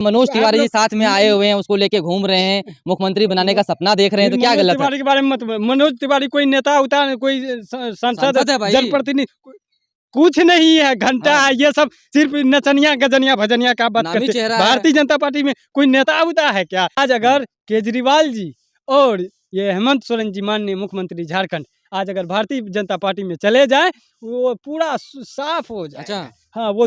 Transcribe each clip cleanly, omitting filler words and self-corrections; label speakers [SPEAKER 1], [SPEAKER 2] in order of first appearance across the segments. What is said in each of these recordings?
[SPEAKER 1] मनोज तिवारी जी साथ में आए हुए हैं, उसको लेके घूम रहे हैं, मुख्यमंत्री बनाने का सपना देख रहे हैं, तो क्या गलत है?
[SPEAKER 2] तिवारी के बारे में मत मनोज तिवारी कोई नेता होता है, कोई सांसद
[SPEAKER 1] है भाई।
[SPEAKER 2] जनप्रतिनिधि कुछ नहीं है, घंटा है। ये सब सिर्फ नचनिया गजनिया भजनिया का बात
[SPEAKER 1] नामी
[SPEAKER 2] करते
[SPEAKER 1] चेहरा
[SPEAKER 2] हैं।
[SPEAKER 1] है।
[SPEAKER 2] भारतीय जनता पार्टी में कोई नेता होता है क्या? आज अगर केजरीवाल जी और ये हेमंत सोरेन जी माननीय मुख्यमंत्री झारखंड आज अगर भारतीय जनता पार्टी में चले जाए, वो पूरा साफ हो जाए।
[SPEAKER 1] अच्छा,
[SPEAKER 2] हाँ, वो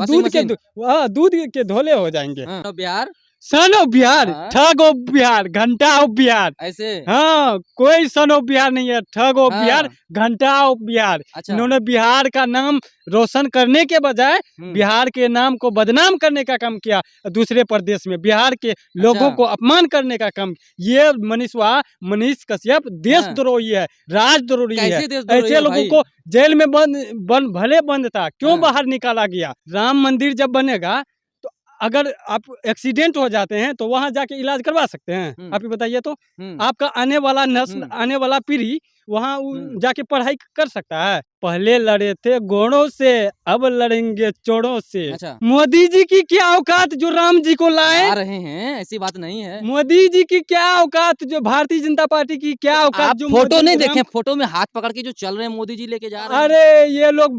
[SPEAKER 2] दूध के धोले हो जाएंगे।
[SPEAKER 1] हाँ। तो बिहार
[SPEAKER 2] सन ऑफ बिहार,
[SPEAKER 1] हाँ।
[SPEAKER 2] ठग ऑफ बिहार, घंटा ऑफ बिहार।
[SPEAKER 1] ऐसे
[SPEAKER 2] हाँ, कोई सन ऑफ बिहार नहीं है, ठग ऑफ
[SPEAKER 1] हाँ।
[SPEAKER 2] बिहार, घंटा ऑफ बिहार।
[SPEAKER 1] अच्छा।
[SPEAKER 2] इन्होंने बिहार का नाम रोशन करने के बजाय बिहार के नाम को बदनाम करने का काम किया। दूसरे प्रदेश में बिहार के लोगों को अपमान करने का काम। ये मनीष कश्यप देशद्रोही है, राजद्रोही है।
[SPEAKER 1] कैसे देशद्रोही
[SPEAKER 2] ऐसे
[SPEAKER 1] है
[SPEAKER 2] लोगों
[SPEAKER 1] भाई?
[SPEAKER 2] को जेल में भले बंद था, क्यों
[SPEAKER 1] हाँ।
[SPEAKER 2] बाहर निकाला गया? राम मंदिर जब बनेगा तो अगर आप एक्सीडेंट हो जाते हैं तो वहां जाके इलाज करवा सकते हैं? आप ही बताइए तो। आपका आने वाला नस्ल, आने वाला पीढ़ी वहाँ जाके पढ़ाई कर सकता है? पहले लड़े थे घोड़ों से, अब लड़ेंगे चोरों से।
[SPEAKER 1] अच्छा।
[SPEAKER 2] मोदी जी की क्या औकात जो राम जी को लाए?
[SPEAKER 1] आ रहे हैं, ऐसी बात नहीं है।
[SPEAKER 2] मोदी जी की क्या औकात जो भारतीय जनता पार्टी की क्या औकात
[SPEAKER 1] आप
[SPEAKER 2] जो
[SPEAKER 1] फोटो
[SPEAKER 2] मोदी
[SPEAKER 1] नहीं
[SPEAKER 2] राम-
[SPEAKER 1] देखे? फोटो में हाथ पकड़ के जो चल रहे हैं, मोदी जी लेके जा रहे हैं।
[SPEAKER 2] अरे ये लोग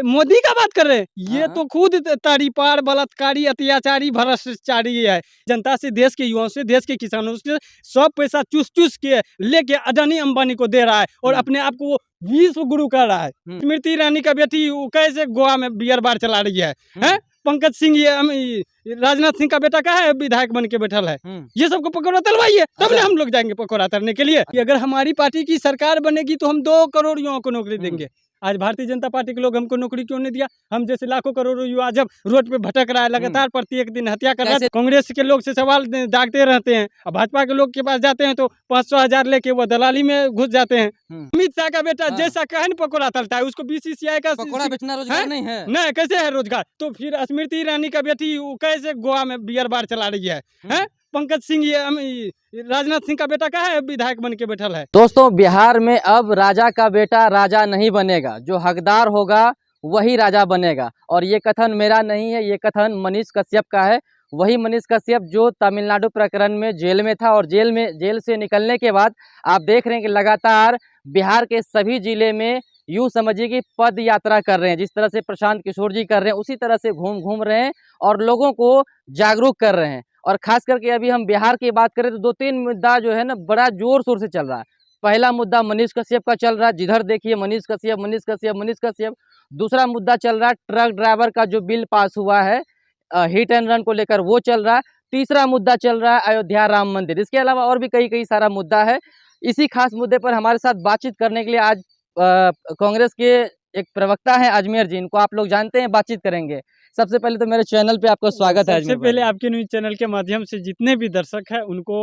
[SPEAKER 2] मोदी का बात कर रहे हैं, ये
[SPEAKER 1] हाँ।
[SPEAKER 2] तो खुद तारीपार, बलात्कारी, अत्याचारी, भ्रष्टाचारी है। जनता से, देश के युवाओं से, देश के किसानों से सब पैसा चूस चूस के लेके अडानी अंबानी को दे रहा है और अपने आप को वो विश्व गुरु कर रहा है। स्मृति ईरानी का बेटी वो कैसे गोवा में बियर बार चला रही है? पंकज सिंह ये राजनाथ सिंह का बेटा का है, विधायक बन के बैठल है। ये सबको पकौड़ा तलवाइए, तब ना हम लोग जाएंगे पकौड़ा तलने के लिए। कि अगर हमारी पार्टी की सरकार बनेगी तो हम 2 करोड़ युवाओं को नौकरी देंगे। आज भारतीय जनता पार्टी के लोग हमको नौकरी क्यों नहीं दिया? हम जैसे लाखों करोड़ों युवा जब रोड पे भटक रहा है, लगातार प्रत्येक दिन हत्या कर रहा है, कांग्रेस के लोग से सवाल दागते रहते हैं। अब भाजपा के लोग के पास जाते हैं तो 500,000 लेके वो दलाली में घुस जाते हैं। अमित शाह का बेटा जैसा कहे न पकौड़ा तलता है, उसको BCCI का
[SPEAKER 1] पकौड़ा बेचना रोजगार नहीं है।
[SPEAKER 2] नहीं, कैसे है रोजगार? तो फिर स्मृति ईरानी का बेटी वो कैसे गोवा में बियर बार चला रही है? पंकज सिंह ये राजनाथ सिंह का बेटा का है, विधायक बन के बैठल है।
[SPEAKER 1] दोस्तों, बिहार में अब राजा का बेटा राजा नहीं बनेगा, जो हकदार होगा वही राजा बनेगा। और ये कथन मेरा नहीं है, ये कथन मनीष कश्यप का है। वही मनीष कश्यप जो तमिलनाडु प्रकरण में जेल में था और जेल से निकलने के बाद आप देख रहे हैं कि लगातार बिहार के सभी जिले में यूँ समझिए कि पद यात्रा कर रहे हैं। जिस तरह से प्रशांत किशोर जी कर रहे हैं, उसी तरह से घूम रहे हैं और लोगों को जागरूक कर रहे हैं। और खास करके अभी हम बिहार की बात करें तो 2-3 मुद्दा जो है ना बड़ा जोर शोर से चल रहा है। पहला मुद्दा मनीष कश्यप का चल रहा है, जिधर देखिए मनीष कश्यप। दूसरा मुद्दा चल रहा है ट्रक ड्राइवर का जो बिल पास हुआ है हिट एंड रन को लेकर, वो चल रहा है। तीसरा मुद्दा चल रहा है अयोध्या राम मंदिर। इसके अलावा और भी कई सारा मुद्दा है। इसी खास मुद्दे पर हमारे साथ बातचीत करने के लिए आज कांग्रेस के एक प्रवक्ता है अजमेर जी, इनको आप लोग जानते हैं, बातचीत करेंगे। सबसे पहले तो मेरे चैनल पे आपका स्वागत है।
[SPEAKER 2] सबसे पहले आपके न्यूज चैनल के माध्यम से जितने भी दर्शक हैं उनको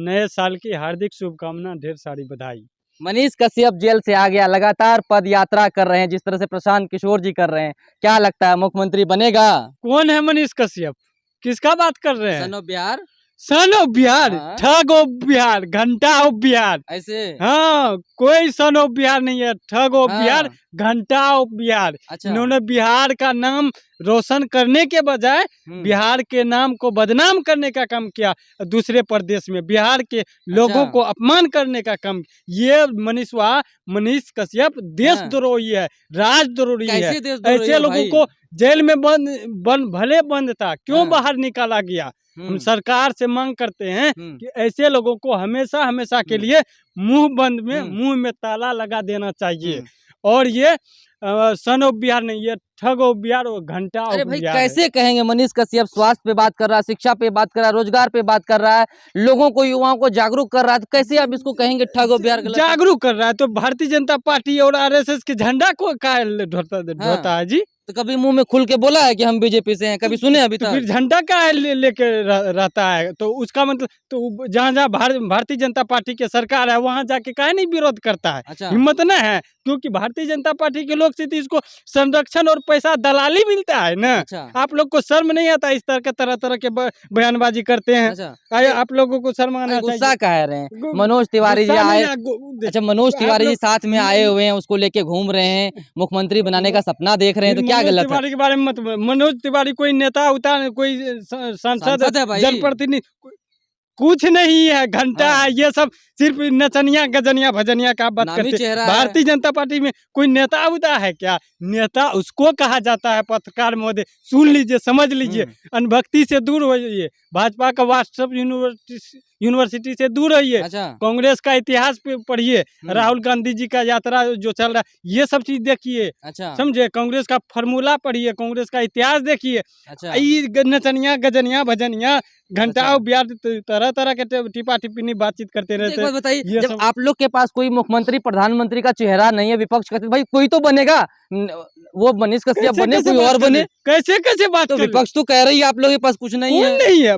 [SPEAKER 2] नए साल की हार्दिक शुभकामना, ढेर सारी बधाई।
[SPEAKER 1] मनीष कश्यप जेल से आ गया, लगातार पद यात्रा कर रहे हैं, जिस तरह से प्रशांत किशोर जी कर रहे हैं, क्या लगता है मुख्यमंत्री बनेगा?
[SPEAKER 2] कौन है मनीष कश्यप? किसका बात कर रहे हैं?
[SPEAKER 1] Son of Bihar,
[SPEAKER 2] son of Bihar,
[SPEAKER 1] हाँ।
[SPEAKER 2] ठग ऑफ बिहार, घंटा ऑफ बिहार।
[SPEAKER 1] ऐसे
[SPEAKER 2] हाँ, कोई सन ऑफ बिहार नहीं है, ठग ऑफ
[SPEAKER 1] हाँ।
[SPEAKER 2] बिहार, घंटा ऑफ बिहार।
[SPEAKER 1] अच्छा।
[SPEAKER 2] इन्होंने बिहार का नाम रोशन करने के बजाय बिहार के नाम को बदनाम करने का काम किया। दूसरे प्रदेश में बिहार के लोगों को अपमान करने का काम। ये मनीष कश्यप देशद्रोही है, राजद्रोही है। ऐसे लोगों को जेल में भले बंद था, क्यों बाहर निकाला गया? हम सरकार से मांग करते हैं कि ऐसे लोगों को हमेशा के लिए मुंह में ताला लगा देना चाहिए। और ये सन ऑफ बिहार नहीं, ये ठग ऑफ बिहार और घंटा ऑफ
[SPEAKER 1] अरे भाई
[SPEAKER 2] बिहार
[SPEAKER 1] कैसे कहेंगे? मनीष कश्यप स्वास्थ्य पे बात कर रहा है, शिक्षा पे बात कर रहा है, रोजगार पे बात कर रहा है, लोगों को, युवाओं को जागरूक कर रहा है, तो कैसे आप इसको कहेंगे ठग ऑफ बिहार?
[SPEAKER 2] जागरूक कर रहा है तो भारतीय जनता पार्टी और RSS के झंडा को का ढोता है जी?
[SPEAKER 1] तो कभी मुंह में खुल के बोला है कि हम बीजेपी से हैं? कभी सुने अभी तक?
[SPEAKER 2] फिर झंडा का लेके रहता है, तो उसका मतलब तो जहाँ भारतीय जनता पार्टी की सरकार है वहाँ जाके काहे नहीं विरोध करता है?
[SPEAKER 1] अच्छा।
[SPEAKER 2] हिम्मत न है, क्योंकि भारतीय जनता पार्टी के लोग से तो इसको संरक्षण और पैसा दलाली मिलता है ना।
[SPEAKER 1] अच्छा।
[SPEAKER 2] आप लोग को शर्म नहीं आता? इस तरह के बयानबाजी करते हैं।
[SPEAKER 1] अच्छा।
[SPEAKER 2] आप लोगों को शर्म आना चाहिए।
[SPEAKER 1] गुस्सा कह रहे हैं? मनोज तिवारी जी आए, अच्छा मनोज तिवारी जी साथ में आए हुए हैं, उसको लेके घूम रहे हैं, मुख्यमंत्री बनाने का सपना देख रहे हैं, तो क्या क्या
[SPEAKER 2] मनोज
[SPEAKER 1] गलत है?
[SPEAKER 2] तिवारी के बारे में मत मनोज तिवारी कोई नेता उता कोई सांसद
[SPEAKER 1] सांसद है भाई।
[SPEAKER 2] जनप्रतिनिधि कुछ नहीं है, घंटा
[SPEAKER 1] हाँ।
[SPEAKER 2] है, ये सब सिर्फ नचनिया गजनिया भजनिया का बात
[SPEAKER 1] नामी
[SPEAKER 2] करते।
[SPEAKER 1] चेहरा है।
[SPEAKER 2] भारतीय जनता पार्टी में कोई नेता उता है क्या? नेता उसको कहा जाता है पत्रकार महोदय, सुन लीजिए, समझ लीजिए,
[SPEAKER 1] हम्म,
[SPEAKER 2] अनभक्ति से दूर होइए, भाजपा का व्हाट्सएप यूनिवर्सिटी से दूर रहिए,
[SPEAKER 1] अच्छा।
[SPEAKER 2] कांग्रेस का इतिहास पढ़िए,
[SPEAKER 1] हम्म,
[SPEAKER 2] राहुल गांधी जी का यात्रा जो चल रहा है ये सब चीज देखिए,
[SPEAKER 1] अच्छा।
[SPEAKER 2] समझे, कांग्रेस का फार्मूला पढ़िए, कांग्रेस का इतिहास देखिए।
[SPEAKER 1] अच्छा।
[SPEAKER 2] नचनिया गजनिया भजनिया घंटा
[SPEAKER 1] अच्छा।
[SPEAKER 2] ब्याज तरह तरह के टिपा टिप्पणी बातचीत करते
[SPEAKER 1] एक
[SPEAKER 2] रहते
[SPEAKER 1] बात
[SPEAKER 2] हैं।
[SPEAKER 1] बताइए,
[SPEAKER 2] ये
[SPEAKER 1] जब
[SPEAKER 2] सब
[SPEAKER 1] आप लोग के पास कोई मुख्यमंत्री प्रधानमंत्री का चेहरा नहीं है, विपक्ष का, तो भाई कोई तो बनेगा। वो मनीष कश्यप
[SPEAKER 2] कैसे
[SPEAKER 1] बने,
[SPEAKER 2] कैसे
[SPEAKER 1] कोई
[SPEAKER 2] बात
[SPEAKER 1] और
[SPEAKER 2] कर
[SPEAKER 1] बने।
[SPEAKER 2] रहे? कैसे कैसे बात
[SPEAKER 1] तो
[SPEAKER 2] कर रहे?
[SPEAKER 1] विपक्ष तो कह रही है आप लोग के पास कुछ नहीं
[SPEAKER 2] कौन
[SPEAKER 1] है।
[SPEAKER 2] नहीं है?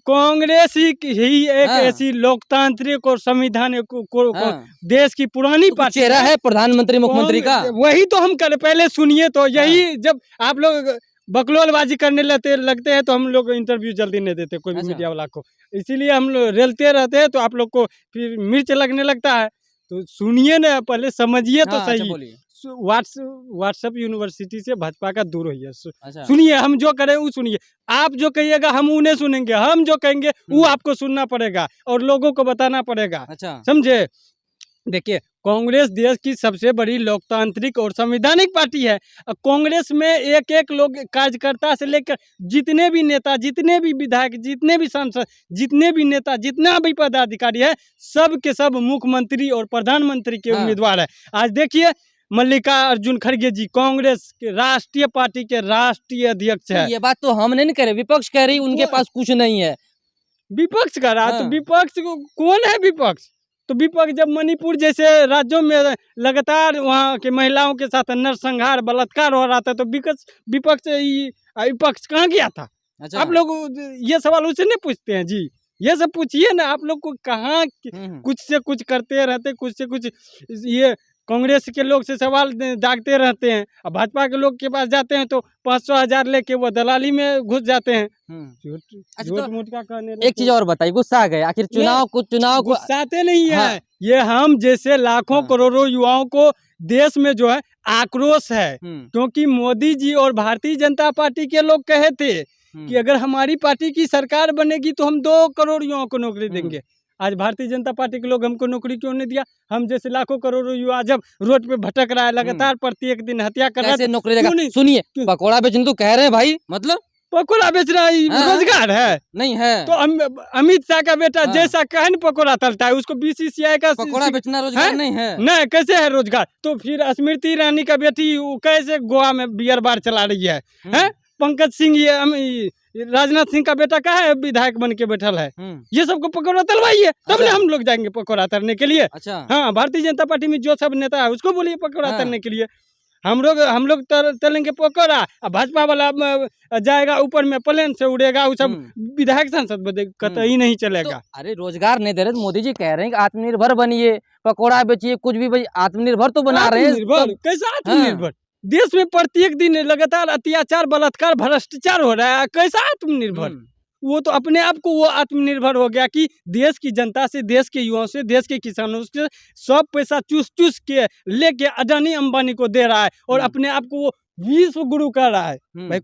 [SPEAKER 2] कांग्रेस ही एक
[SPEAKER 1] हाँ।
[SPEAKER 2] ऐसी लोकतांत्रिक और संविधानिक
[SPEAKER 1] हाँ।
[SPEAKER 2] देश की पुरानी
[SPEAKER 1] तो कुछ
[SPEAKER 2] पार्टी
[SPEAKER 1] चेहरा है प्रधानमंत्री मुख्यमंत्री का।
[SPEAKER 2] वही तो हम कर, पहले सुनिए तो, यही जब आप लोग बकलोलबाजी करने लगते हैं तो हम लोग इंटरव्यू जल्दी नहीं देते कोई भी
[SPEAKER 1] अच्छा।
[SPEAKER 2] मीडिया वाला को, इसीलिए हम लोग रेलते रहते हैं तो आप लोग को फिर मिर्च लगने लगता है। तो सुनिए ना, पहले समझिए तो
[SPEAKER 1] हाँ, अच्छा
[SPEAKER 2] सही।
[SPEAKER 1] बोलिए।
[SPEAKER 2] व्हाट्सएप यूनिवर्सिटी से भाजपा का दूर होइए।
[SPEAKER 1] अच्छा।
[SPEAKER 2] सुनिए, हम जो करें वो सुनिए, आप जो कहिएगा हम उन्हें सुनेंगे, हम जो कहेंगे वो आपको सुनना पड़ेगा और लोगों को बताना पड़ेगा,
[SPEAKER 1] अच्छा।
[SPEAKER 2] समझे। देखिए, कांग्रेस देश की सबसे बड़ी लोकतांत्रिक और संवैधानिक पार्टी है। कांग्रेस में एक एक लोग, कार्यकर्ता से लेकर जितने भी नेता, जितने भी विधायक, जितने भी सांसद, जितने भी नेता, जितना भी पदाधिकारी है, सब के सब मुख्यमंत्री और प्रधानमंत्री के
[SPEAKER 1] हाँ।
[SPEAKER 2] उम्मीदवार है। आज देखिए, मल्लिकार्जुन खड़गे जी कांग्रेस के राष्ट्रीय पार्टी के राष्ट्रीय अध्यक्ष है।
[SPEAKER 1] तो ये बात तो हम नहीं कह रहे, विपक्ष कह रही उनके पास कुछ नहीं है।
[SPEAKER 2] विपक्ष का रहा तो
[SPEAKER 1] हाँ।
[SPEAKER 2] विपक्ष कौन है विपक्ष? तो विपक्ष जब मणिपुर जैसे राज्यों में लगातार वहाँ के महिलाओं के साथ नरसंहार बलात्कार हो रहा था तो विपक्ष कहाँ गया था?
[SPEAKER 1] अच्छा।
[SPEAKER 2] आप लोग ये सवाल उससे नहीं पूछते हैं जी? ये सब पूछिए ना, आप लोग को कहाँ कुछ से कुछ करते रहते, कुछ से कुछ ये कांग्रेस के लोग से सवाल दागते रहते हैं। अब भाजपा के लोग के पास जाते हैं तो 500,000 लेके वो दलाली में घुस जाते हैं।
[SPEAKER 1] अच्छा,
[SPEAKER 2] झूठ
[SPEAKER 1] तो
[SPEAKER 2] मूठ का कहने
[SPEAKER 1] एक चीज और बताइए, गुस्सा आ गए आखिर चुनाव को
[SPEAKER 2] गुस्साते नहीं है।
[SPEAKER 1] हाँ।
[SPEAKER 2] ये हम जैसे लाखों
[SPEAKER 1] हाँ।
[SPEAKER 2] करोड़ों युवाओं को देश में जो है आक्रोश है,
[SPEAKER 1] हम्म,
[SPEAKER 2] क्योंकि मोदी जी और भारतीय जनता पार्टी के लोग कहे थे कि अगर हमारी पार्टी की सरकार बनेगी तो हम 2 करोड़ युवाओं को नौकरी देंगे। आज भारतीय जनता पार्टी के लोग हमको नौकरी क्यों नहीं दिया? हम जैसे लाखों करोड़ों युवा जब रोड पे भटक रहा है, लगातार प्रत्येक दिन हत्या कर रहा
[SPEAKER 1] कैसे
[SPEAKER 2] है,
[SPEAKER 1] नौकरी देगा?
[SPEAKER 2] क्यों नहीं?
[SPEAKER 1] सुनिए,
[SPEAKER 2] क्यों?
[SPEAKER 1] पकोड़ा बेचने तो कह रहे हैं भाई, मतलब
[SPEAKER 2] पकोड़ा बेच रहा है,
[SPEAKER 1] हाँ।
[SPEAKER 2] रोजगार है
[SPEAKER 1] नहीं है।
[SPEAKER 2] तो अमित शाह का बेटा
[SPEAKER 1] हाँ।
[SPEAKER 2] जैसा कहे न पकोड़ा तलता है, उसको बीसीसीआई का
[SPEAKER 1] पकोड़ा बेचना रोजगार
[SPEAKER 2] है?
[SPEAKER 1] नहीं है।
[SPEAKER 2] नहीं, कैसे है रोजगार? तो फिर स्मृति ईरानी का बेटी वो कैसे गोवा में बियर बार चला रही है? हैं? पंकज सिंह ये राजनाथ सिंह का बेटा कहाँ है विधायक बन के बैठल है? ये सबको पकौड़ा तलवाइए, तब
[SPEAKER 1] अच्छा।
[SPEAKER 2] ना हम लोग जाएंगे पकौड़ा तरने के लिए।
[SPEAKER 1] अच्छा।
[SPEAKER 2] हाँ, भारतीय जनता पार्टी में जो सब नेता है उसको बोलिए पकौड़ा
[SPEAKER 1] हाँ।
[SPEAKER 2] तरने के लिए। हम लोग तलेंगे पकौड़ा, अब भाजपा वाला जाएगा ऊपर में प्लेन से उड़ेगा, वो सब विधायक सांसद बनेगा, कतई नहीं चलेगा।
[SPEAKER 1] तो अरे रोजगार नहीं दे रहे, मोदी जी कह रहे हैं कि आत्मनिर्भर बनिए, पकोड़ा बेचिए, कुछ भी भाई, आत्मनिर्भर तो बना रहे हैं।
[SPEAKER 2] आत्मनिर्भर कैसा आत्मनिर्भर? देश में प्रत्येक दिन लगातार अत्याचार, बलात्कार, भ्रष्टाचार हो रहा है, कैसा आत्मनिर्भर? वो तो अपने आप को वो आत्मनिर्भर हो गया कि देश की जनता से, देश के युवाओं से, देश के किसानों से सब पैसा चूस चूस के लेके अडानी अंबानी को दे रहा है और अपने आप को वो विश्व गुरु कर रहा है। भाई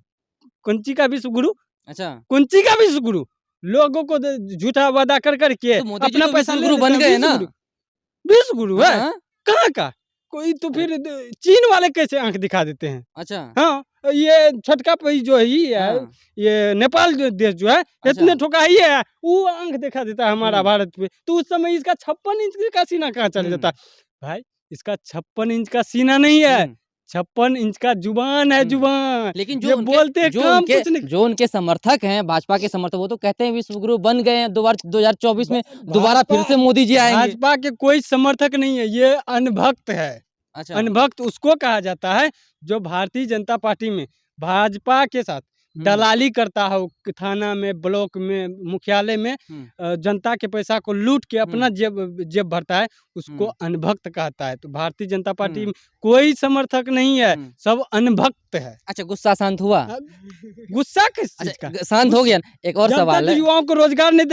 [SPEAKER 2] कुंची का विश्व गुरु?
[SPEAKER 1] अच्छा,
[SPEAKER 2] कुंची का विश्व गुरु? लोगों को झूठा वादा कर करके
[SPEAKER 1] तो मोदी जी
[SPEAKER 2] अपना
[SPEAKER 1] तो
[SPEAKER 2] पैसा
[SPEAKER 1] विश्व गुरु बन गए ना।
[SPEAKER 2] विश्व गुरु है
[SPEAKER 1] हाँ।
[SPEAKER 2] कहाँ का? कोई तो फिर चीन वाले कैसे आंख दिखा देते हैं?
[SPEAKER 1] अच्छा।
[SPEAKER 2] हाँ, ये छठका पई जो है ये है,
[SPEAKER 1] हाँ।
[SPEAKER 2] ये नेपाल जो देश जो है इतने ठोका ही है, वो आंख दिखा देता है हमारा भारत पे। तो उस समय इसका 56 इंच का सीना कहाँ चल जाता? भाई इसका 56 इंच का सीना नहीं है, 56 इंच का जुबान है, जुबान।
[SPEAKER 1] लेकिन
[SPEAKER 2] ये बोलते हैं काम कुछ नहीं।
[SPEAKER 1] जो उनके समर्थक हैं, भाजपा के समर्थक, वो तो कहते हैं विश्व गुरु बन गए हैं, 2024 में दोबारा फिर से मोदी जी आएंगे।
[SPEAKER 2] भाजपा के कोई समर्थक नहीं है, ये अनभक्त है।
[SPEAKER 1] अच्छा।
[SPEAKER 2] अनभक्त उसको कहा जाता है जो भारतीय जनता पार्टी में भाजपा के साथ दलाली करता है, थाना में, ब्लॉक में, मुख्यालय में जनता के पैसा को लूट के अपना जेब भरता है, उसको अनभक्त कहता है। तो भारतीय जनता पार्टी में कोई समर्थक नहीं है, सब अनभक्त है।
[SPEAKER 1] अच्छा, गुस्सा शांत हुआ?
[SPEAKER 2] गुस्सा किस चीज का?
[SPEAKER 1] शांत हो गया। एक और सवाल है,
[SPEAKER 2] युवाओं को रोजगार नहीं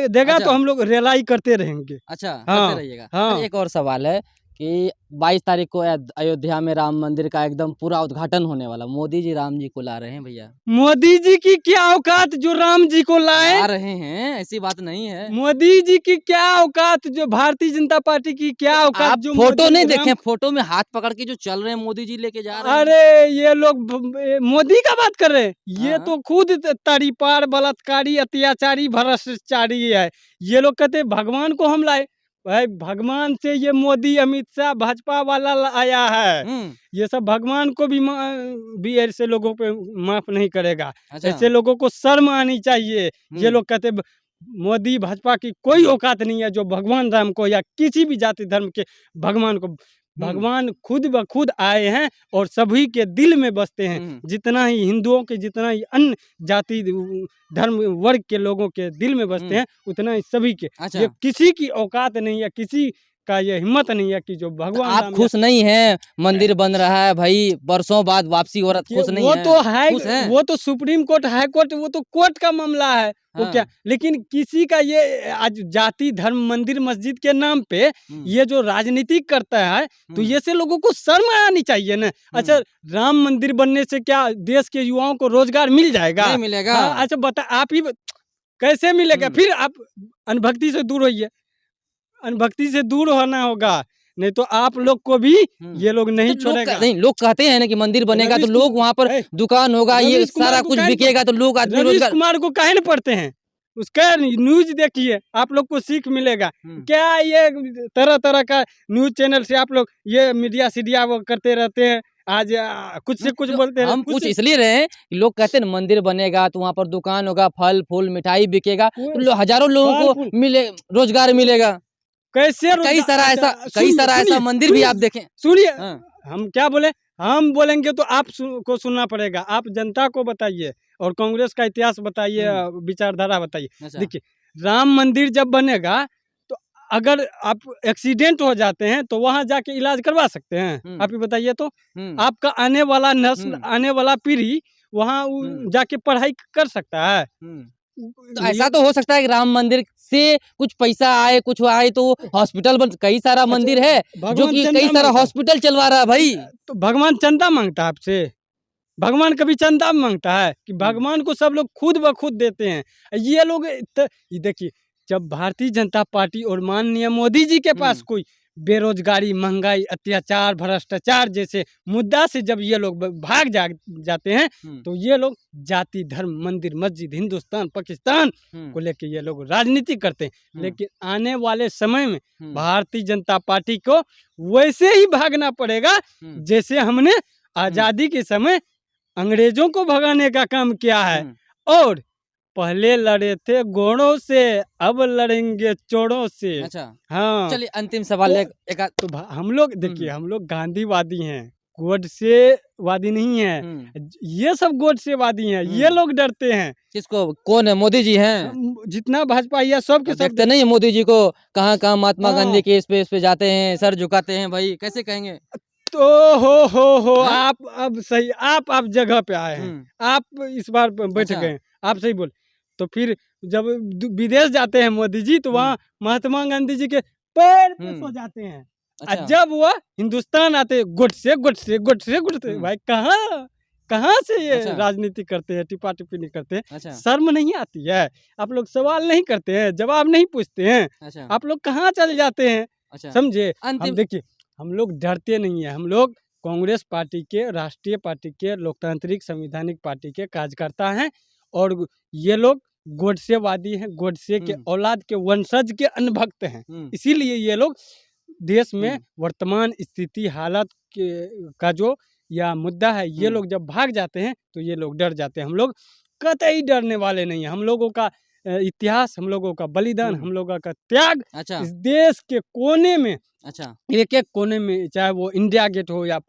[SPEAKER 2] देगा तो हम लोग रेलाई करते रहेंगे।
[SPEAKER 1] अच्छा,
[SPEAKER 2] हाँ,
[SPEAKER 1] करते रहिएगा।
[SPEAKER 2] हाँ।
[SPEAKER 1] एक और सवाल है कि 22 तारीख को अयोध्या में राम मंदिर का एकदम पूरा उद्घाटन होने वाला। मोदी जी राम जी को ला रहे हैं भैया।
[SPEAKER 2] मोदी जी की क्या औकात जो राम जी को लाए?
[SPEAKER 1] ला रहे हैं, ऐसी बात नहीं है।
[SPEAKER 2] मोदी जी की क्या औकात जो भारतीय जनता पार्टी की क्या औकात
[SPEAKER 1] आप
[SPEAKER 2] जो
[SPEAKER 1] फोटो
[SPEAKER 2] मोदी
[SPEAKER 1] नहीं
[SPEAKER 2] राम-
[SPEAKER 1] देखे? फोटो में हाथ पकड़ के जो चल रहे हैं मोदी जी लेके जा रहे हैं।
[SPEAKER 2] अरे ये लोग मोदी का बात कर रहे हैं, ये
[SPEAKER 1] हाँ।
[SPEAKER 2] तो खुद तड़ीपार बलात्कारी अत्याचारी भ्रष्टाचारी है। ये लोग कहते हैं भगवान को हम लाए। भाई भगवान से ये मोदी अमित शाह भाजपा वाला आया है।
[SPEAKER 1] हम्म।
[SPEAKER 2] ये सब भगवान को भी ऐसे लोगों पे माफ नहीं करेगा।
[SPEAKER 1] अच्छा।
[SPEAKER 2] ऐसे लोगों को शर्म आनी चाहिए। ये लोग कहते हैं मोदी भाजपा की कोई औकात नहीं है जो भगवान राम को या किसी भी जाति धर्म के भगवान को, भगवान खुद ब खुद आए हैं और सभी के दिल में बसते हैं। जितना ही हिंदुओं के, जितना ही अन्य जाति धर्म वर्ग के लोगों के दिल में बसते हैं, उतना ही सभी के।
[SPEAKER 1] अच्छा।
[SPEAKER 2] ये किसी की औकात नहीं है, किसी का ये हिम्मत नहीं है कि जो
[SPEAKER 1] तो
[SPEAKER 2] भगवान
[SPEAKER 1] आप
[SPEAKER 2] राम
[SPEAKER 1] खुश नहीं हैं? मंदिर बन रहा है भाई, बरसों बाद वापसी हो रहा, खुश नहीं
[SPEAKER 2] वो
[SPEAKER 1] है?
[SPEAKER 2] तो है,
[SPEAKER 1] खुश हैं?
[SPEAKER 2] वो तो सुप्रीम कोर्ट, हाई कोर्ट, वो तो कोर्ट का मामला है। वो क्या, लेकिन किसी का ये आज जाति धर्म मंदिर मस्जिद के नाम पे ये जो राजनीति करता है, तो ये से लोगों को शर्म आनी चाहिए ना। अच्छा, राम मंदिर बनने से क्या देश के युवाओं को रोजगार मिल जाएगा?
[SPEAKER 1] नहीं मिलेगा।
[SPEAKER 2] हाँ, अच्छा बता, आप ही कैसे मिलेगा? फिर आप अनभक्ति से दूर होइए, अनभक्ति से दूर होना होगा, नहीं तो आप लोग को भी ये लोग नहीं
[SPEAKER 1] तो
[SPEAKER 2] छोड़ेगा।
[SPEAKER 1] नहीं, लोग कहते हैं ना कि मंदिर बनेगा तो लोग वहाँ पर दुकान होगा, ये सारा कुछ बिकेगा तो लोग आदमी
[SPEAKER 2] रवीश
[SPEAKER 1] रोजगार।
[SPEAKER 2] कुमार को काहे नहीं पढ़ते हैं? उसका न्यूज देखिए, आप लोग को सीख मिलेगा। क्या ये तरह तरह का न्यूज चैनल से आप लोग ये मीडिया सीडिया वो करते रहते हैं, आज कुछ से कुछ बोलते हैं।
[SPEAKER 1] हम पूछ इसलिए रहे हैं कि लोग कहते हैं ना मंदिर बनेगा तो वहाँ पर दुकान होगा, फल फूल मिठाई बिकेगा तो हजारों लोगों को मिले, रोजगार मिलेगा।
[SPEAKER 2] कैसे
[SPEAKER 1] कई सारा ऐसा मंदिर भी आप देखें।
[SPEAKER 2] सुनिए, हम क्या बोले, हम बोलेंगे तो आप को सुनना पड़ेगा। आप जनता को बताइए और कांग्रेस का इतिहास बताइए, विचारधारा बताइए। देखिए, राम मंदिर जब बनेगा तो अगर आप एक्सीडेंट हो जाते हैं तो वहां जाके इलाज करवा सकते हैं? आप ही बताइए तो। आपका आने वाला नस्ल, आने वाला पीढ़ी वहां जाके पढ़ाई कर सकता है?
[SPEAKER 1] तो ऐसा तो हो सकता है कि राम मंदिर से कुछ पैसा आए, कुछ आए तो हॉस्पिटल बन, कई सारा मंदिर है जो कि कई सारा हॉस्पिटल चलवा रहा है भाई।
[SPEAKER 2] तो भगवान चंदा मांगता है आपसे? भगवान कभी चंदा मांगता है? कि भगवान को सब लोग खुद ब खुद देते हैं। ये लोग देखिए, जब भारतीय जनता पार्टी और माननीय मोदी जी के पास कोई बेरोजगारी, महंगाई, अत्याचार, भ्रष्टाचार जैसे मुद्दा से जब ये लोग भाग जाते हैं, तो ये लोग जाति धर्म मंदिर मस्जिद हिंदुस्तान पाकिस्तान को लेके ये लोग राजनीति करते हैं। लेकिन आने वाले समय में भारतीय जनता पार्टी को वैसे ही भागना पड़ेगा जैसे हमने आजादी के समय अंग्रेजों को भगाने का काम किया है। और पहले लड़े थे घोड़ों से, अब लड़ेंगे चोरों से।
[SPEAKER 1] अच्छा,
[SPEAKER 2] हाँ,
[SPEAKER 1] चलिए अंतिम सवाल
[SPEAKER 2] तो हम लोग देखिए, हम लोग गांधीवादी हैं, गोडसेवादी नहीं है। ये सब गोडसेवादी हैं, ये लोग डरते हैं।
[SPEAKER 1] किसको? कौन है? मोदी जी हैं?
[SPEAKER 2] जितना भाजपा ये सब के सब
[SPEAKER 1] देखते नहीं है मोदी जी को, कहाँ महात्मा गांधी के इस पे जाते हैं, सर झुकाते हैं भाई, कैसे कहेंगे?
[SPEAKER 2] तो हो आप अब सही, आप जगह पे आए हैं, आप इस बार बैठ गए, आप सही बोल। तो फिर जब विदेश जाते हैं मोदी जी तो वहाँ महात्मा गांधी जी के पैर पे सो जाते हैं। अच्छा। जब वो हिंदुस्तान आते, गुट से भाई कहाँ से ये राजनीति करते हैं, टिपा टिप्पी नहीं करते हैं? अच्छा। शर्म नहीं आती है? आप लोग सवाल नहीं करते हैं, जवाब नहीं पूछते हैं। अच्छा। आप लोग कहाँ चल जाते हैं? अच्छा। समझे? हम देखिए, हम लोग डरते नहीं है, हम लोग कांग्रेस पार्टी के, राष्ट्रीय पार्टी के, लोकतांत्रिक संवैधानिक पार्टी के कार्यकर्ता हैं। और ये लोग गोडसेवादी हैं, गोडसे के औलाद के वंशज के अनभक्त हैं। इसीलिए ये लोग देश में वर्तमान स्थिति हालत का जो या मुद्दा है, ये लोग जब भाग जाते हैं तो ये लोग डर जाते हैं। हम लोग कतई डरने वाले नहीं हैं। हम लोगों का इतिहास, हम लोगों का बलिदान, हम लोगों का त्याग इस देश के कोने में, एक एक कोने में, चाहे वो इंडिया गेट हो या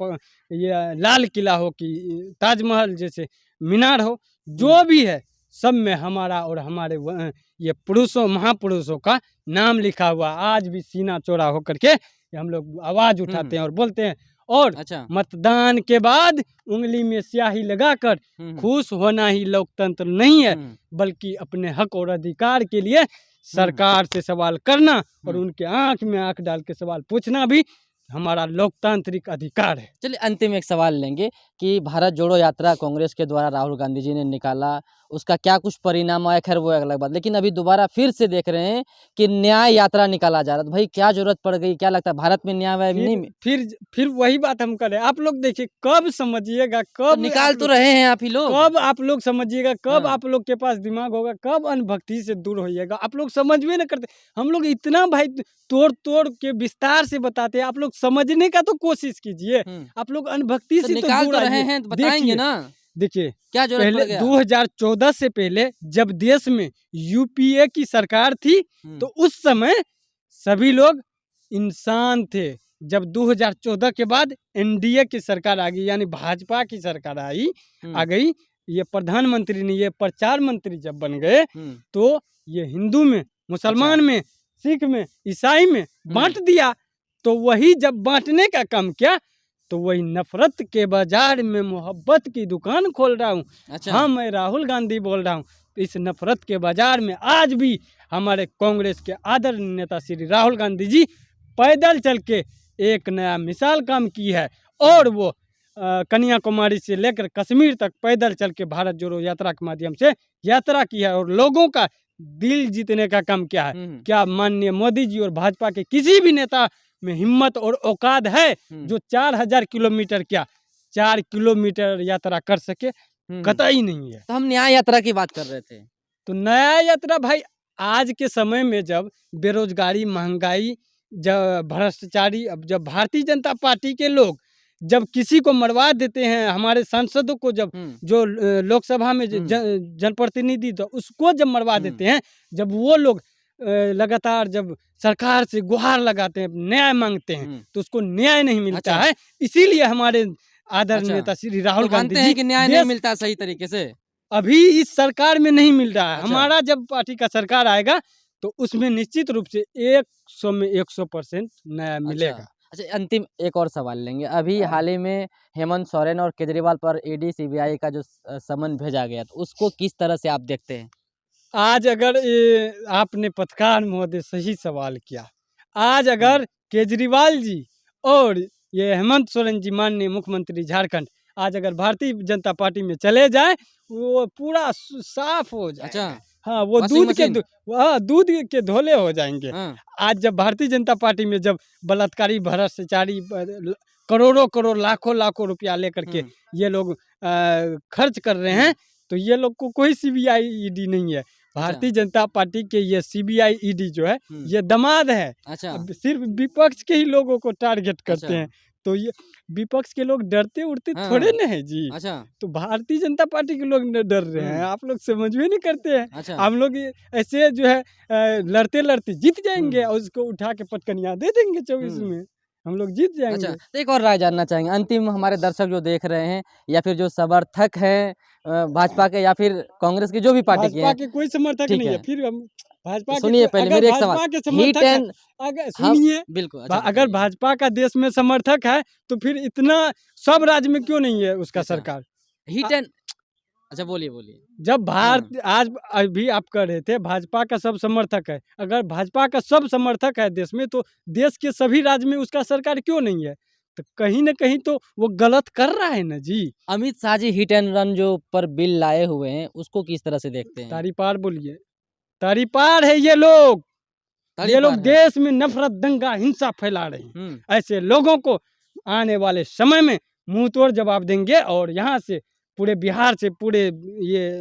[SPEAKER 2] ये लाल किला हो कि ताजमहल जैसे मीनार हो, जो भी है सब में हमारा और हमारे ये पुरुषों महापुरुषों का नाम लिखा हुआ। आज भी सीना चौड़ा होकर के हम लोग आवाज उठाते हैं और बोलते हैं। और मतदान के बाद उंगली में स्याही लगाकर खुश होना ही लोकतंत्र नहीं है, बल्कि अपने हक और अधिकार के लिए सरकार से सवाल करना और उनके आंख में आंख डाल के सवाल पूछना भी हमारा लोकतांत्रिक अधिकार है।
[SPEAKER 1] चलिए अंतिम एक सवाल लेंगे कि भारत जोड़ो यात्रा कांग्रेस के द्वारा राहुल गांधी जी ने निकाला, उसका क्या कुछ परिणाम आया, खैर वो अलग बात, लेकिन अभी दोबारा फिर से देख रहे हैं कि न्याय यात्रा निकाला जा रहा है। तो भाई क्या जरूरत पड़ गई, क्या लगता है भारत में न्याय वाय नहीं
[SPEAKER 2] फिर वही बात हम करें। आप लोग देखिए कब समझिएगा,
[SPEAKER 1] तो
[SPEAKER 2] कब
[SPEAKER 1] निकाल तो रहे हैं आप ही लोग।
[SPEAKER 2] कब आप लोग समझिएगा, कब
[SPEAKER 1] हाँ।
[SPEAKER 2] आप लोग के पास दिमाग होगा, कब अनुभक्ति से दूर होइएगा। आप लोग समझ भी नहीं करते। हम लोग इतना भाई तोड़ तोड़ के विस्तार से बताते हैं, आप लोग समझने का तो कोशिश कीजिए। आप लोग अनुभक्ति
[SPEAKER 1] तो
[SPEAKER 2] से तो
[SPEAKER 1] निकाल
[SPEAKER 2] दूर
[SPEAKER 1] तो रहे
[SPEAKER 2] आइए।
[SPEAKER 1] हैं तो बताएंगे
[SPEAKER 2] देखिए
[SPEAKER 1] ना
[SPEAKER 2] देखिए
[SPEAKER 1] क्या जरूरत पड़
[SPEAKER 2] पहले
[SPEAKER 1] गया।
[SPEAKER 2] 2014 से पहले जब देश में यूपीए की सरकार थी तो उस समय सभी लोग इंसान थे। जब 2014 के बाद एनडीए की सरकार आ गई, यानी भाजपा की सरकार आ गई, ये प्रधानमंत्री नहीं, ये प्रचार मंत्री जब बन गए तो ये हिंदू में, मुसलमान में, सिख में, ईसाई में बांट दिया। तो वही जब बांटने का काम किया तो वही नफरत के बाजार में मोहब्बत की दुकान खोल रहा हूँ। हाँ, मैं राहुल गांधी बोल रहा हूँ। तो इस नफरत के बाजार में आज भी हमारे कांग्रेस के आदरणीय नेता श्री राहुल गांधी जी पैदल चल के एक नया मिसाल काम की है। और वो कन्याकुमारी से लेकर कश्मीर तक पैदल चल के भारत जोड़ो यात्रा के माध्यम से यात्रा की है और लोगों का दिल जीतने का काम किया है। क्या माननीय मोदी जी और भाजपा के किसी भी नेता में हिम्मत और औकात है जो 4000 किलोमीटर, क्या 4 किलोमीटर यात्रा कर सके? कतई नहीं है।
[SPEAKER 1] तो हम न्याय यात्रा की बात कर रहे थे।
[SPEAKER 2] तो नया यात्रा भाई, आज के समय में जब बेरोजगारी, महंगाई, जब भ्रष्टाचारी, अब जब भारतीय जनता पार्टी के लोग जब किसी को मरवा देते हैं, हमारे सांसदों को जब जो लोकसभा में जनप्रतिनिधि तो उसको जब मरवा देते हैं, जब वो लोग लगातार जब सरकार से गुहार लगाते हैं, न्याय मांगते हैं, तो उसको न्याय नहीं मिलता है। इसीलिए हमारे आदरणीय नेता श्री राहुल गांधी जी
[SPEAKER 1] कि न्याय नहीं मिलता सही तरीके से,
[SPEAKER 2] अभी इस सरकार में नहीं मिल रहा है। हमारा जब पार्टी का सरकार आएगा तो उसमें निश्चित रूप से 100 में 100% न्याय मिलेगा।
[SPEAKER 1] अच्छा, अंतिम एक और सवाल लेंगे। अभी हाल ही में हेमंत सोरेन और केजरीवाल पर ईडी सीबीआई का जो समन भेजा गया, तो उसको किस तरह से आप देखते हैं?
[SPEAKER 2] आज अगर आपने पत्रकार महोदय सही सवाल किया, आज अगर केजरीवाल जी और ये हेमंत सोरेन जी माननीय मुख्यमंत्री झारखंड आज अगर भारतीय जनता पार्टी में चले जाए, वो पूरा साफ हो जाए।
[SPEAKER 1] अच्छा,
[SPEAKER 2] हाँ, वो दूध के धोले हो जाएंगे। आज जब भारतीय जनता पार्टी में जब बलात्कारी, भ्रष्टाचारी करोड़ों लाखों रुपया लेकर के ये लोग खर्च कर रहे हैं, तो ये लोग को कोई सीबीआई ईडी नहीं है। भारतीय जनता पार्टी के ये सीबीआई ईडी जो है ये दमाद है। सिर्फ विपक्ष के ही लोगों को टारगेट करते हैं। तो ये विपक्ष के लोग डरते उड़ते थोड़े न है जी। तो भारतीय जनता पार्टी के लोग डर रहे हैं, आप लोग समझ भी नहीं करते हैं। हम लोग ऐसे जो है लड़ते लड़ते जीत जाएंगे और उसको उठा के पटकनिया दे देंगे 24 में, हम लोग जीत जाएंगे।
[SPEAKER 1] तो एक और राय जानना चाहेंगे अंतिम, हमारे दर्शक जो देख रहे हैं या फिर जो समर्थक हैं भाजपा के या फिर कांग्रेस की जो भी पार्टी के
[SPEAKER 2] भाजपा के कोई समर्थक नहीं है। फिर हम भाजपा
[SPEAKER 1] सुनिए पहले मेरे एक सवाल,
[SPEAKER 2] सुनिए,
[SPEAKER 1] बिल्कुल,
[SPEAKER 2] अगर भाजपा का देश में समर्थक है तो फिर इतना सब राज्य में क्यों नहीं है उसका सरकार?
[SPEAKER 1] अच्छा बोलिए।
[SPEAKER 2] जब आज अभी आप कह रहे थे भाजपा का सब समर्थक है, अगर भाजपा का सब समर्थक है देश में, तो देश के सभी राज्य में उसका सरकार क्यों नहीं है? तो कहीं ना कहीं तो वो गलत कर रहा है ना जी।
[SPEAKER 1] Amit Shah ji hit and run जो पर बिल लाए हुए हैं, उसको किस तरह से देखते हैं?
[SPEAKER 2] तारीपार बोलिए, तारीपार है ये लोग देश में नफरत, दंगा, हिंसा फैला रहे हैं। ऐसे लोगों को आने वाले समय में मुंह तोड़ जवाब देंगे और यहाँ से पूरे बिहार से, पूरे ये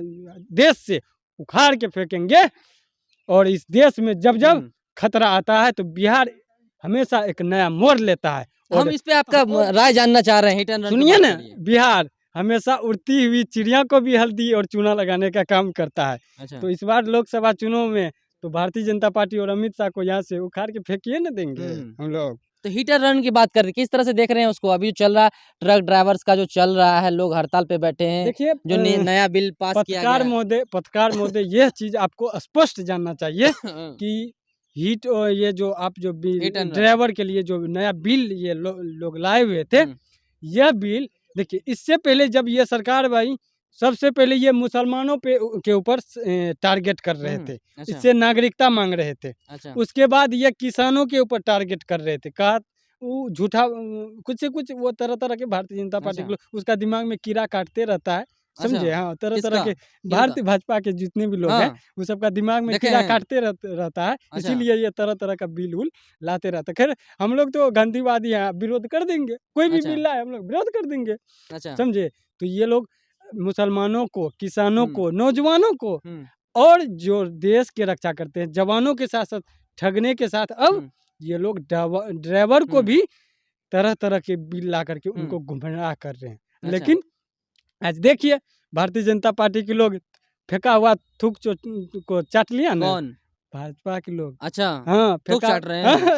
[SPEAKER 2] देश से उखाड़ के फेंकेंगे। और इस देश में जब जब खतरा आता है तो बिहार हमेशा एक नया मोड़ लेता है।
[SPEAKER 1] हम इस पे आपका राय जानना चाह रहे हैं। हिट एंड रन
[SPEAKER 2] सुनिए ना, बिहार हमेशा उड़ती हुई चिड़िया को भी हल्दी और चूना लगाने का काम करता है। तो इस बार लोकसभा चुनाव में तो भारतीय जनता पार्टी और अमित शाह को यहाँ से उखाड़ के फेंकिए न देंगे हम लोग।
[SPEAKER 1] तो हिट एंड रन की बात कर रहे हैं, किस तरह से देख रहे हैं उसको? अभी चल रहा ट्रक ड्राइवर्स का जो चल रहा है, लोग हड़ताल पे बैठे हैं।
[SPEAKER 2] देखिए,
[SPEAKER 1] जो नया बिल पास किया गया है।
[SPEAKER 2] पत्रकार महोदय यह चीज आपको स्पष्ट जानना चाहिए कि ये जो आप जो ड्राइवर के लिए जो नया बिल ये लोग लाए हुए थे, यह बिल देखिए, इससे पहले जब ये सरकार आई, सबसे पहले ये मुसलमानों के ऊपर टारगेट कर रहे थे। इससे नागरिकता मांग रहे थे। उसके बाद ये किसानों के ऊपर टारगेट कर रहे थे। कहा वो झूठा कुछ से कुछ वो तरह तरह के भारतीय जनता पार्टी
[SPEAKER 1] अच्छा।
[SPEAKER 2] के लोग उसका दिमाग में कीड़ा काटते रहता है, समझे?
[SPEAKER 1] अच्छा,
[SPEAKER 2] हाँ, तरह तरह
[SPEAKER 1] किसका?
[SPEAKER 2] के
[SPEAKER 1] किन का?
[SPEAKER 2] भारतीय भाजपा के जितने भी लोग हैं,
[SPEAKER 1] हाँ,
[SPEAKER 2] वो सबका दिमाग में
[SPEAKER 1] देखे
[SPEAKER 2] कीड़ा
[SPEAKER 1] हैं।
[SPEAKER 2] काटते रहता है,
[SPEAKER 1] अच्छा,
[SPEAKER 2] इसीलिए ये तरह तरह का बिल उल लाते रहते हैं। खैर हम लोग तो गांधीवादी हैं, विरोध कर देंगे, कोई भी
[SPEAKER 1] अच्छा,
[SPEAKER 2] बिल लाए हम लोग विरोध कर देंगे,
[SPEAKER 1] अच्छा।
[SPEAKER 2] समझे? तो ये लोग मुसलमानों को, किसानों
[SPEAKER 1] हुँ,
[SPEAKER 2] को, नौजवानों को
[SPEAKER 1] हुँ,
[SPEAKER 2] और जो देश की रक्षा करते हैं, जवानों के साथ-साथ ठगने के साथ अब
[SPEAKER 1] हुँ,
[SPEAKER 2] ये लोग ड्राइवर को
[SPEAKER 1] हुँ,
[SPEAKER 2] भी तरह-तरह के बिल ला करके
[SPEAKER 1] हुँ।
[SPEAKER 2] उनको गुमराह कर रहे हैं।
[SPEAKER 1] अच्छा,
[SPEAKER 2] लेकिन आज देखिए भारतीय जनता पार्टी के लोग फेंका हुआ थूक को चाट लिया ना,
[SPEAKER 1] कौन?
[SPEAKER 2] भाजपा के लोग।
[SPEAKER 1] अच्छा,
[SPEAKER 2] हाँ,
[SPEAKER 1] थूक
[SPEAKER 2] फेंका
[SPEAKER 1] चाट रहे हैं?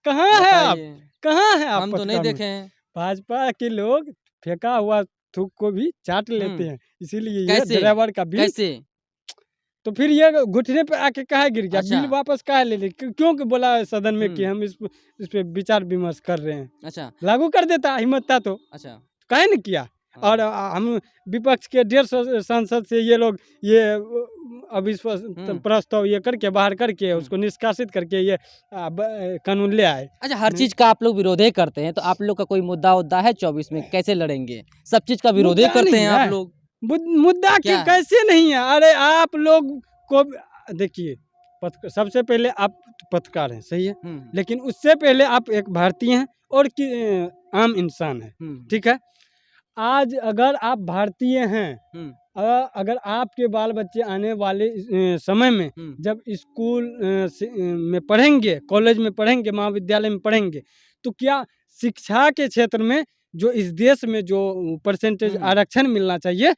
[SPEAKER 2] कहाँ है आप?
[SPEAKER 1] बताइए।
[SPEAKER 2] कहाँ हैं आप
[SPEAKER 1] हम तो नहीं
[SPEAKER 2] पत्रकार में?
[SPEAKER 1] देखे हैं।
[SPEAKER 2] भाजपा के लोग फेंका हुआ थूक को भी चाट लेते
[SPEAKER 1] हुँ,
[SPEAKER 2] हैं, इसीलिए ये
[SPEAKER 1] कैसे?
[SPEAKER 2] ड्राइवर का बिल
[SPEAKER 1] कैसे?
[SPEAKER 2] तो फिर ये घुटने पे आके काहे गिर गया?
[SPEAKER 1] अच्छा,
[SPEAKER 2] बिल वापस काहे ले ली? क्यों कि बोला है सदन में कि
[SPEAKER 1] हुँ,
[SPEAKER 2] हम इस पे विचार विमर्श कर रहे हैं।
[SPEAKER 1] अच्छा,
[SPEAKER 2] लागू कर देता हिम्मत था तो,
[SPEAKER 1] अच्छा,
[SPEAKER 2] काहे नहीं किया? और
[SPEAKER 1] हाँ,
[SPEAKER 2] हम विपक्ष के 150 सांसद से ये लोग ये अविश्वास
[SPEAKER 1] हुँ,
[SPEAKER 2] प्रस्ताव ये करके बाहर करके
[SPEAKER 1] हुँ।
[SPEAKER 2] उसको निष्कासित करके ये कानून ले आए।
[SPEAKER 1] अच्छा, हर
[SPEAKER 2] नहीं,
[SPEAKER 1] चीज़ का आप लोग विरोध ही करते हैं, तो आप लोग का कोई मुद्दा-वुद्दा है 24 में? कैसे लड़ेंगे? सब चीज़ का विरोध ही
[SPEAKER 2] मुद्दा
[SPEAKER 1] करते
[SPEAKER 2] नहीं
[SPEAKER 1] हैं आप
[SPEAKER 2] है।
[SPEAKER 1] लोग।
[SPEAKER 2] मुद्दा
[SPEAKER 1] क्या है?
[SPEAKER 2] कैसे नहीं है? अरे आप लोग को देखिए सबसे पहले आप पत्रकार हैं, सही है?
[SPEAKER 1] हुँ,
[SPEAKER 2] लेकिन उससे पहले आप एक भारतीय हैं और आम इंसान हैं,
[SPEAKER 1] हुँ,
[SPEAKER 2] ठीक है? आज अगर आप भारतीय हैं,
[SPEAKER 1] हुँ,
[SPEAKER 2] अगर आपके बाल बच्चे आने वाले समय में
[SPEAKER 1] हुँ,
[SPEAKER 2] जब स्कूल में पढ़ेंगे, कॉलेज में पढ़ेंगे, महाविद्यालय में पढ़ेंगे, तो क्या शिक्षा के क्षेत्र में जो इस देश में जो परसेंटेज
[SPEAKER 1] हुँ,
[SPEAKER 2] आरक्षण मिलना चाहिए,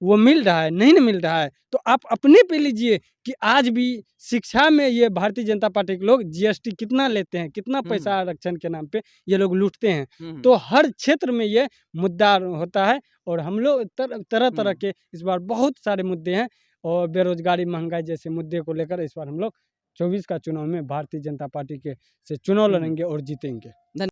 [SPEAKER 2] वो मिल रहा है? नहीं ना मिल रहा है। तो आप अपने पे लीजिए कि आज भी शिक्षा में ये भारतीय जनता पार्टी के लोग जीएसटी कितना लेते हैं, कितना
[SPEAKER 1] हुँ,
[SPEAKER 2] पैसा आरक्षण के नाम पे ये लोग लूटते हैं।
[SPEAKER 1] हुँ,
[SPEAKER 2] तो हर क्षेत्र में ये मुद्दा होता है और हम लोग तरह-तरह
[SPEAKER 1] हुँ।
[SPEAKER 2] के इस बार बहुत सारे मुद्दे हैं और बेरोज़गारी, महँगाई जैसे मुद्दे को लेकर इस बार हम लोग 24 का चुनाव में भारतीय जनता पार्टी के से चुनाव
[SPEAKER 1] हुँ, हुँ।
[SPEAKER 2] लड़ेंगे और जीतेंगे।
[SPEAKER 1] धन्य